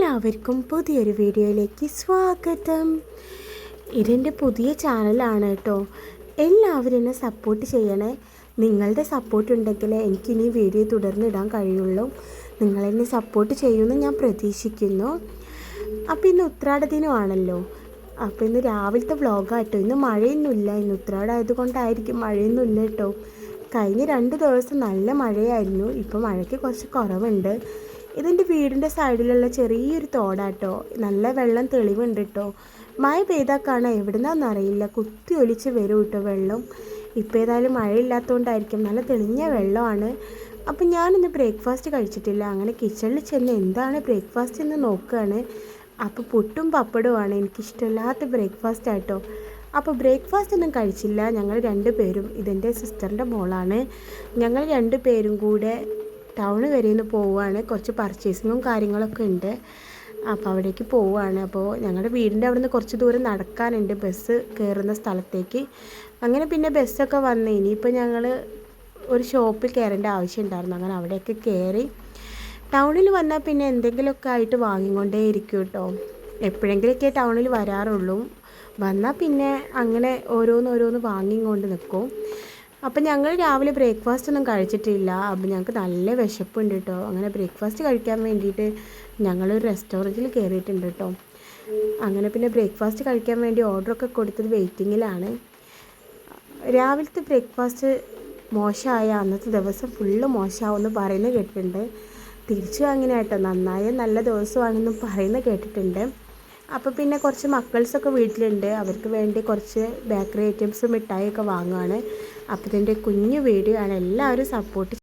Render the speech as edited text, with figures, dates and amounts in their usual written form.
എല്ലാവർക്കും പുതിയൊരു വീഡിയോയിലേക്ക് സ്വാഗതം. ഇതെൻ്റെ പുതിയ ചാനലാണ് കേട്ടോ. എല്ലാവരും എന്നെ സപ്പോർട്ട് ചെയ്യണേ. നിങ്ങളുടെ സപ്പോർട്ട് ഉണ്ടെങ്കിൽ എനിക്കിനി വീഡിയോ തുടർന്നിടാൻ കഴിയുള്ളൂ. നിങ്ങളെന്നെ സപ്പോർട്ട് ചെയ്യുമെന്ന് ഞാൻ പ്രതീക്ഷിക്കുന്നു. അപ്പോൾ ഇന്ന് ഉത്രാട ദിനമാണല്ലോ. അപ്പോൾ ഇന്ന് രാവിലത്തെ വ്ളോഗാട്ടോ. ഇന്ന് മഴയൊന്നുമില്ല. ഇന്ന് ഉത്രാടം ആയതുകൊണ്ടായിരിക്കും മഴയൊന്നുമില്ല കേട്ടോ. കഴിഞ്ഞ 2 ദിവസം നല്ല മഴയായിരുന്നു. ഇപ്പോൾ മഴയ്ക്ക് കുറച്ച് കുറവുണ്ട്. ഇതിൻ്റെ വീടിൻ്റെ സൈഡിലുള്ള ചെറിയൊരു തോടാട്ടോ. നല്ല വെള്ളം തെളിവുണ്ട് കേട്ടോ. മഴ പെയ്താൽ കാണാൻ എവിടുന്നാന്നറിയില്ല, കുത്തി ഒലിച്ച് വരും കേട്ടോ വെള്ളം. ഇപ്പോൾ ഏതായാലും മഴയില്ലാത്തതുകൊണ്ടായിരിക്കും, നല്ല തെളിഞ്ഞ വെള്ളമാണ്. അപ്പം ഞാനിന്ന് ബ്രേക്ക്ഫാസ്റ്റ് കഴിച്ചിട്ടില്ല. അങ്ങനെ കിച്ചണിൽ ചെന്ന് എന്താണ് ബ്രേക്ക്ഫാസ്റ്റ് എന്ന് നോക്കുകയാണ്. അപ്പോൾ പുട്ടും പപ്പടവുമാണ് എനിക്കിഷ്ടമില്ലാത്ത ബ്രേക്ക്ഫാസ്റ്റ് ആട്ടോ. അപ്പോൾ ബ്രേക്ക്ഫാസ്റ്റ് ഒന്നും കഴിച്ചില്ല. ഞങ്ങൾ 2 പേരും, ഇതെൻ്റെ സിസ്റ്ററിൻ്റെ മോളാണ്, ഞങ്ങൾ 2 പേരും കൂടെ ടൗൺ വരെ ഒന്ന് പോവുകയാണ്. കുറച്ച് പർച്ചേസിങ്ങും കാര്യങ്ങളൊക്കെ ഉണ്ട്. അപ്പോൾ അവിടേക്ക് പോവുകയാണ്. അപ്പോൾ ഞങ്ങളുടെ വീടിൻ്റെ അവിടെ നിന്ന് കുറച്ച് ദൂരം നടക്കാനുണ്ട് ബസ് കയറുന്ന സ്ഥലത്തേക്ക്. അങ്ങനെ പിന്നെ ബസ്സൊക്കെ വന്ന് ഇനിയിപ്പോൾ ഞങ്ങൾ ഒരു ഷോപ്പിൽ കയറേണ്ട ആവശ്യം ഉണ്ടായിരുന്നു. അങ്ങനെ അവിടെയൊക്കെ കയറി ടൗണിൽ വന്നാൽ പിന്നെ എന്തെങ്കിലുമൊക്കെ ആയിട്ട് വാങ്ങിക്കൊണ്ടേ ഇരിക്കും കേട്ടോ. എപ്പോഴെങ്കിലുമൊക്കെ ടൗണിൽ വരാറുള്ളൂ. വന്നാൽ പിന്നെ അങ്ങനെ ഓരോന്ന് വാങ്ങിക്കൊണ്ട് നിൽക്കും. അപ്പം ഞങ്ങൾ രാവിലെ ബ്രേക്ക്ഫാസ്റ്റ് ഒന്നും കഴിച്ചിട്ടില്ല. അപ്പം ഞങ്ങൾക്ക് നല്ല വിശപ്പുണ്ട് കേട്ടോ. അങ്ങനെ ബ്രേക്ക്ഫാസ്റ്റ് കഴിക്കാൻ വേണ്ടിയിട്ട് ഞങ്ങളൊരു റെസ്റ്റോറൻറ്റിൽ കയറിയിട്ടുണ്ട് കേട്ടോ. അങ്ങനെ പിന്നെ ബ്രേക്ക്ഫാസ്റ്റ് കഴിക്കാൻ വേണ്ടി ഓർഡറൊക്കെ കൊടുത്തത് വെയിറ്റിങ്ങിലാണ്. രാവിലത്തെ ബ്രേക്ക്ഫാസ്റ്റ് മോശമായ അന്നത്തെ ദിവസം ഫുള്ള് മോശമാവുമെന്ന് പറയുന്നത് കേട്ടിട്ടുണ്ട്. തിരിച്ചും അങ്ങനെ കേട്ടോ, നന്നായ നല്ല ദിവസമാണെന്നും പറയുന്നത് കേട്ടിട്ടുണ്ട്. അപ്പോൾ പിന്നെ കുറച്ച് മക്കൾസൊക്കെ വീട്ടിലുണ്ട്. അവർക്ക് വേണ്ടി കുറച്ച് ബേക്കറി ഐറ്റംസ് മിഠായിയൊക്കെ വാങ്ങുകയാണ്. അപ്പോൾ ഇതിൻ്റെ കുഞ്ഞു വീഡിയോ ആണ്. എല്ലാവരും സപ്പോർട്ട്